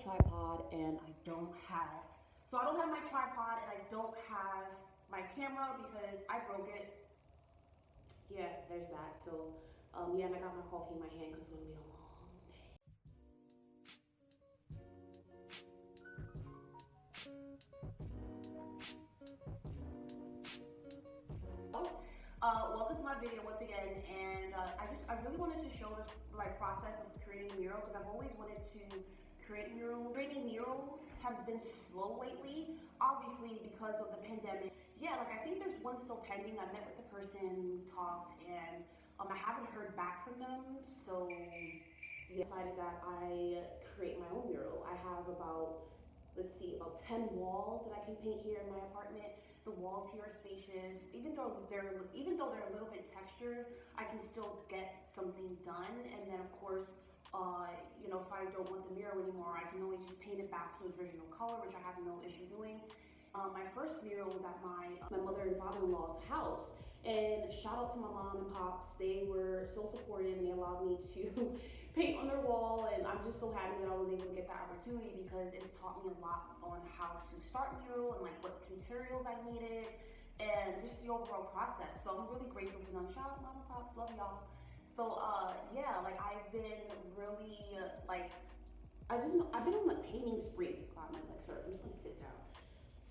tripod and I don't have my tripod and I don't have my camera because I broke it. Yeah, there's that. So yeah, and I got my coffee in my hand because it's gonna be a long day. Welcome to my video once again, and I really wanted to show my process of creating a mural because I've always wanted to create murals. Creating murals has been slow lately, obviously because of the pandemic. Yeah, like I think there's one still pending. I met with the person, we talked, and I haven't heard back from them, so I decided that I create my own mural. I have about, let's see, about 10 walls that I can paint here in my apartment. The walls here are spacious. Even though they're a little bit textured, I can still get something done. And then of course, you know, if I don't want the mural anymore, I can always just paint it back to its original color, which I have no issue doing. My first mural was at my mother and father-in-law's house, and shout out to my mom and pops. They were so supportive and they allowed me to paint on their wall, and I'm just so happy that I was able to get that opportunity because it's taught me a lot on how to start mural and like what materials I needed and just the overall process. So I'm really grateful for them. Shout out mom and pops, love y'all. So yeah, like I've been really like I've been on a painting spree. God, my legs hurt. I'm just gonna sit down.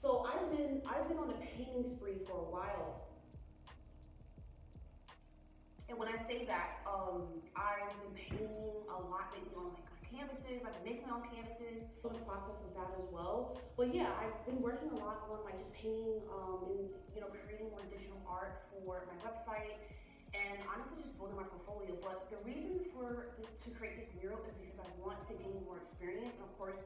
So I've been on a painting spree for a while. And when I say that, I've been painting a lot lately on like my canvases. I've been making my own canvases. In the process of that as well. But yeah, I've been working a lot on like just painting and you know creating more digital art for my website. And honestly just building my portfolio. But the reason to create this mural is because I want to gain more experience and of course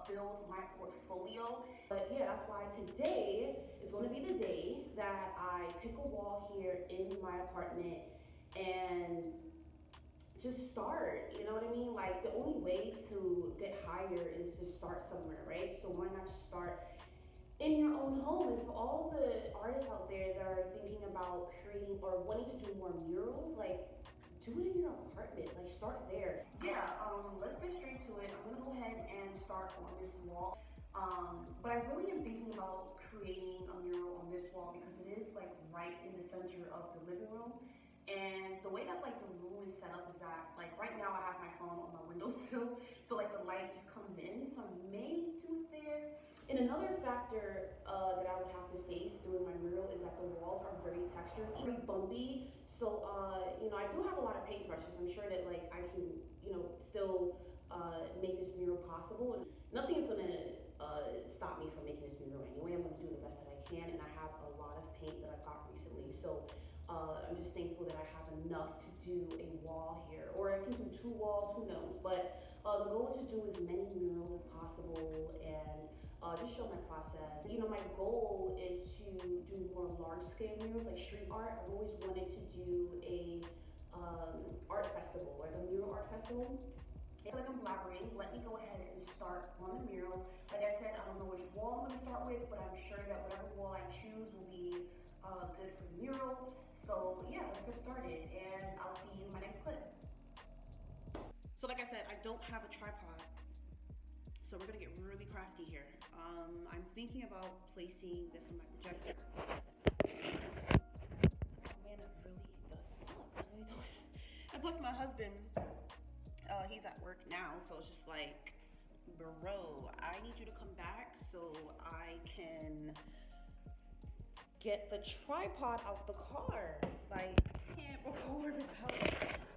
build my portfolio. But yeah, that's why today is going to be the day that I pick a wall here in my apartment and just start, you know what I mean? Like the only way to get higher is to start somewhere, right? So why not start in your own home? And for all the artists out there that are thinking about creating or wanting to do more murals, like do it in your apartment, like start there. Yeah, let's get straight to it. I'm gonna go ahead and start on this wall. But I really am thinking about creating a mural on this wall because it is like right in the center of the living room. And the way that like the room is set up is that like right now I have my phone on my windowsill, so like the light just comes in, so I may do it there. And another factor that I would have to face doing my mural is that the walls are very textured, very bumpy. So you know, I do have a lot of paintbrushes. I'm sure that like I can, you know, still make this mural possible. And nothing is gonna stop me from making this mural anyway. I'm gonna do the best that I can, and I have a lot of paint that I got recently. So I'm just thankful that I have enough to do a wall here, or I can do 2 walls, who knows. But the goal is to do as many murals as possible and just show my process. You know, my goal is to do more large-scale murals, like street art. I've always wanted to do a art festival, like a mural art festival. I feel like I'm blabbering. Let me go ahead and start on the mural. Like I said, I don't know which wall I'm going to start with, but I'm sure that whatever wall I choose will be good for the mural. So yeah, let's get started, and I'll see you in my next clip. So like I said, I don't have a tripod, so we're gonna get really crafty here. I'm thinking about placing this on my projector. Oh man, it really does suck. I really don't. And plus my husband, he's at work now, so it's just like, bro, I need you to come back so I can get the tripod out the car. Like, I can't record without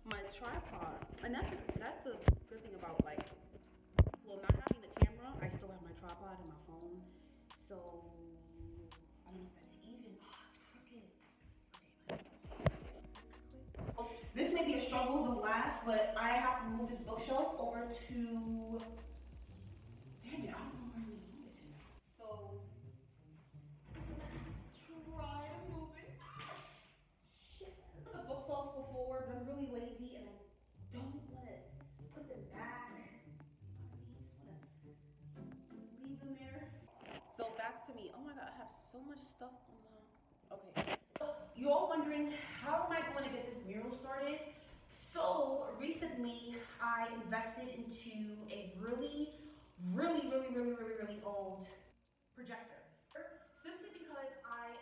my tripod. And that's the good thing about like, well, not having the camera, I still have my tripod and my phone. So I don't know if that's even. Oh, it's crooked. Okay, this may be a struggle to laugh, but I have to move this bookshelf over to. Damn it, I don't know where I'm gonna move it to now. So try to move it. Shit. I put the books off before, but I'm really lazy and I don't want to put them back. I just want to leave them there. So back to me. Oh my god, I have so much stuff on my. Okay. So you're all wondering, how am I going to get this mural started? So recently I invested into a really really old projector. Simply because I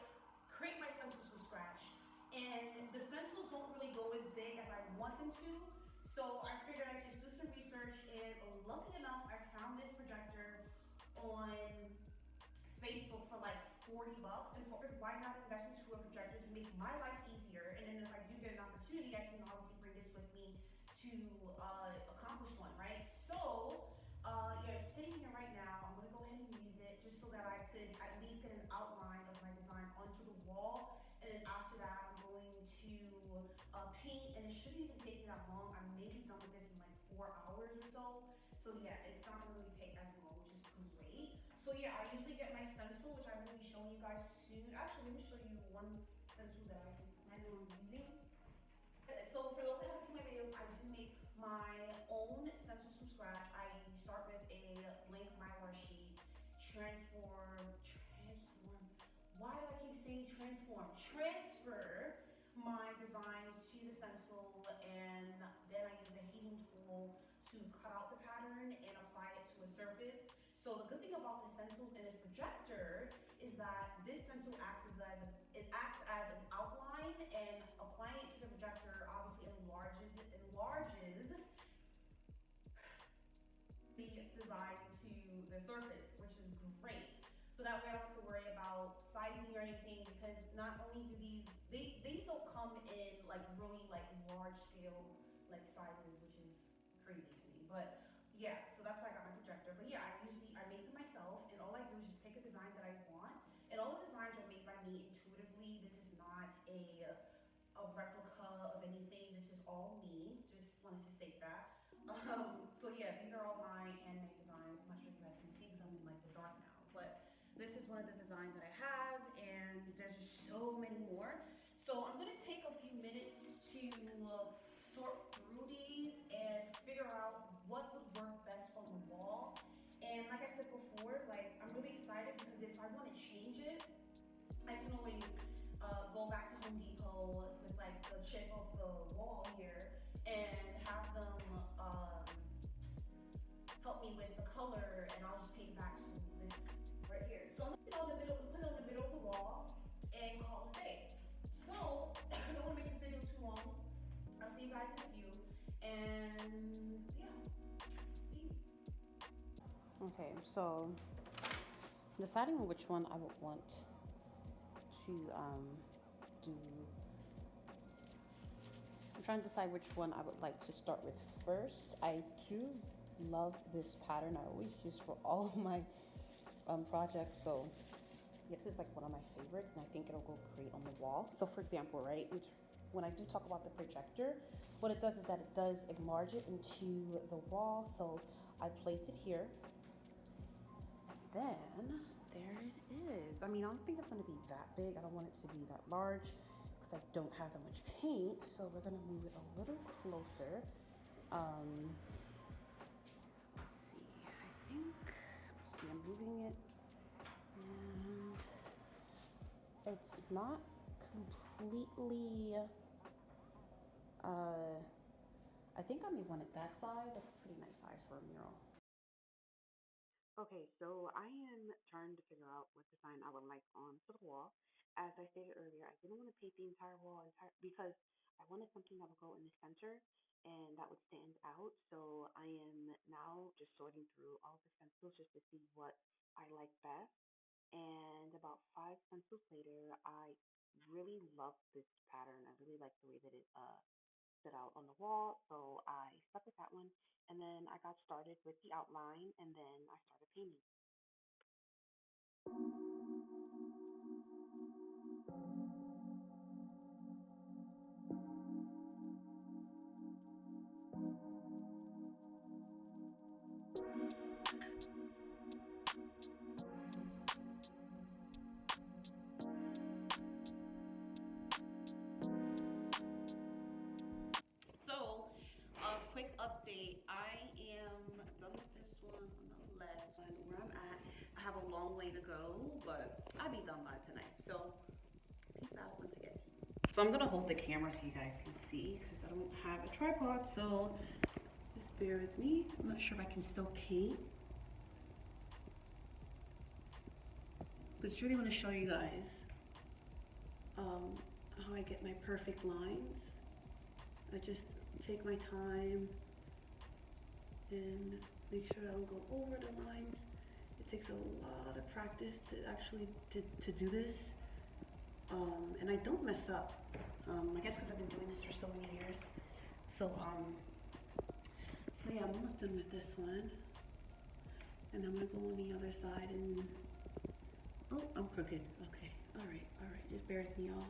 create my stencils from scratch and the stencils don't really go as big as I want them to. So I figured I'd just do some research, and lucky enough, I found this projector on Facebook for like 40 bucks, and for why not invest into a projector to make my life easier, and then if I do get an opportunity, I can obviously bring this with me to accomplish one, right? So yeah, it's sitting here right now. I'm gonna go ahead and use it just so that I could at least get an outline of my design onto the wall, and then after that I'm going to paint, and it shouldn't even take me that long. I may be done with this in like 4 hours or so. So yeah, it's not gonna really take as long, which is great. So yeah, I usually get my stencil, which I will be showing you guys soon. Actually, let me show you one stencil that I plan on using. So for those that haven't seen my videos, I do make my own stencils from scratch. I start with a blank mylar sheet, transform. Why do I keep saying transform? Transfer my designs to the stencil, and then I use a heating tool to cut out the pattern and apply it to a surface. So the good thing about the stencils and this projector is that this stencil acts as an outline, and applying it to the projector obviously enlarges the design to the surface, which is great. So that way I don't have to worry about sizing or anything, because not only do these don't come in like really like large scale like sizes, which is crazy to me. But yeah, so that's why I got my projector. But yeah, I make them myself, and all I do is just pick a design that I want. And all the designs are made by me intuitively. This is not a replica of anything. This is all me. Just wanted to state that. So yeah, these are all my handmade designs. I'm not sure if you guys can see because I'm in like the dark now, but this is one of the designs that I have, and there's just so many more. So I'm gonna take a few minutes to sort through these and figure out what would work best on the wall. And like I said before, like I'm really excited because if I want to change it, I can always go back to Home Depot with like the chip of the wall here and have them help me with the color, and I'll just paint back to this right here. So I'm gonna put it on the middle of the wall and call it a day. So I don't want to make this video too long. I'll see you guys in a few, and yeah, peace. Okay, so deciding on which one I would want to do. I'm trying to decide which one I would like to start with first. I do love this pattern. I always use for all of my projects. So yeah, this is like one of my favorites, and I think it'll go great on the wall. So for example, right, when I do talk about the projector, what it does is that it does enlarge it into the wall. So I place it here, and then there it is. I mean, I don't think it's going to be that big. I don't want it to be that large because I don't have that much paint. So we're going to move it a little closer. Let's see. I'm moving it, and it's not completely. I think I may want it that size. That's a pretty nice size for a mural. Okay, so I am trying to figure out what design I would like on the wall. As I stated earlier, I didn't want to paint the entire wall because I wanted something that would go in the center and that would stand out. So I am now just sorting through all the stencils just to see what I like best. And about 5 stencils later, I really love this pattern. I really like the way that it stood out on the wall. So I stuck with that one. And then I got started with the outline, and then I started painting. So, quick update. I am done with this one on the left, and where I'm at, I have a long way to go, but I'll be done by tonight. So, peace out once again. So I'm gonna hold the camera so you guys can see because I don't have a tripod. So just bear with me. I'm not sure if I can still paint. but truly want to show you guys how I get my perfect lines. I just take my time and make sure I don't go over the lines. It takes a lot of practice to actually to do this, and I don't mess up. I guess because I've been doing this for so many years. So yeah, I'm almost done with this one, and I'm gonna go on the other side and oh, I'm crooked. Okay, all right, just bear with me, y'all.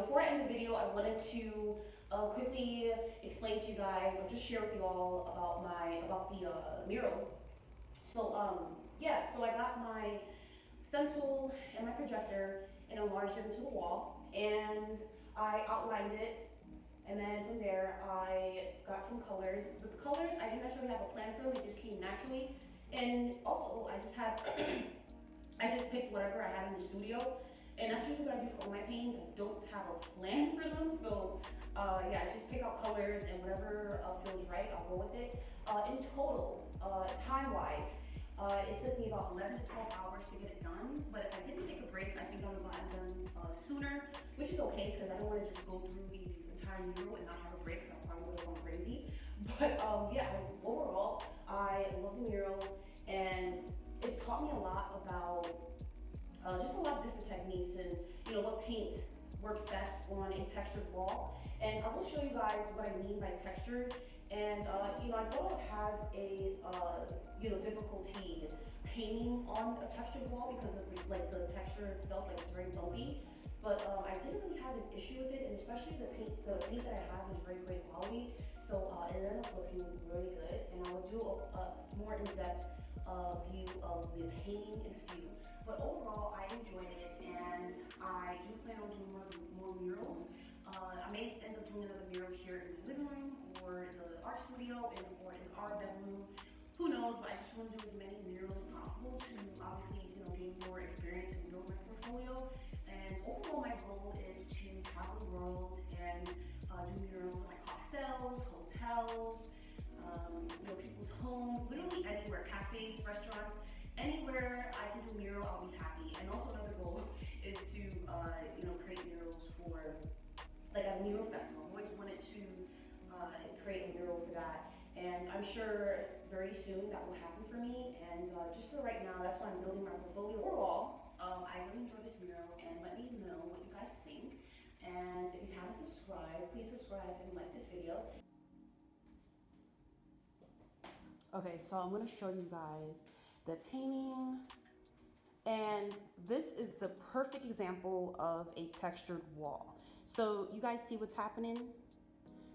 Before I end the video, I wanted to quickly explain to you guys, or just share with you all about the mural. So yeah, so I got my stencil and my projector and enlarged it into the wall, and I outlined it. And then from there, I got some colors. But the colors, I didn't necessarily have a plan for them; they just came naturally. And also, I just picked whatever I had in the studio, And that's just what I do for all my paintings. I don't have a plan for them, so yeah, I just pick out colors and whatever feels right, I'll go with it. In total, time-wise, it took me about 11 to 12 hours to get it done, but if I didn't take a break, I think I would have gotten done sooner, which is okay because I don't want to just go through the entire mural and not have a break, so I probably would have gone crazy. But yeah, overall, I love the mural, and it's taught me a lot about just a lot of different techniques and what paint works best on a textured wall. And I will show you guys what I mean by textured. And I don't have a difficulty painting on a textured wall because of like the texture itself, like it's very bumpy. But I didn't really have an issue with it, and especially the paint that I have is very great quality. So it ended up looking really good, and I will do a more in-depth view of the painting in a few. But overall, I enjoyed it, and I do plan on doing more murals. I may end up doing another mural here in the living room or the art studio or in our bedroom. Who knows? But I just want to do as many murals as possible to obviously gain more experience and build my portfolio. And overall, my goal is to travel the world and do murals in like hostels, hotels, people's homes, literally anywhere, cafes, restaurants, anywhere I can do a mural, I'll be happy. And also another goal is to, create murals for, like at a mural festival. I've always wanted to create a mural for that. And I'm sure very soon that will happen for me. And just for right now, that's why I'm building my portfolio. Overall, I really enjoyed this mural, and let me know what you guys think. And if you haven't subscribed, please subscribe and like this video. Okay, so I'm gonna show you guys the painting, and this is the perfect example of a textured wall. So you guys see what's happening?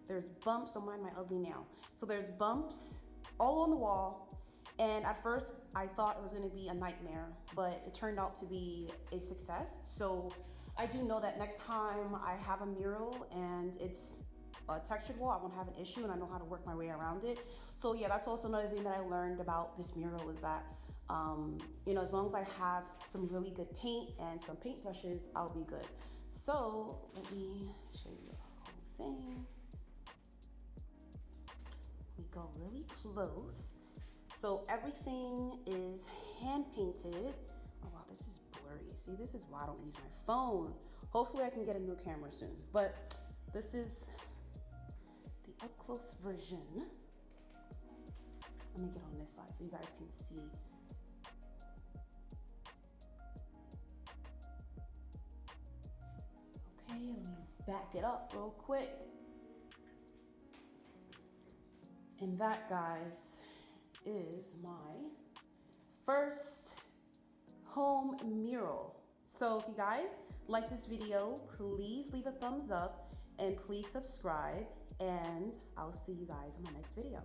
There's bumps, don't mind my ugly nail. So there's bumps all on the wall, and at first I thought it was gonna be a nightmare, but it turned out to be a success. So I do know that next time I have a mural and it's a textured wall, I won't have an issue, and I know how to work my way around it. So yeah, that's also another thing that I learned about this mural is that, as long as I have some really good paint and some paint brushes, I'll be good. So let me show you the whole thing. We go really close. So everything is hand painted. Oh wow, this is blurry. See, this is why I don't use my phone. Hopefully I can get a new camera soon. But this is the up close version. Let me get on this side so you guys can see. Okay, let me back it up real quick. And that, guys, is my first home mural. So if you guys like this video, please leave a thumbs up and please subscribe, and I'll see you guys in my next video.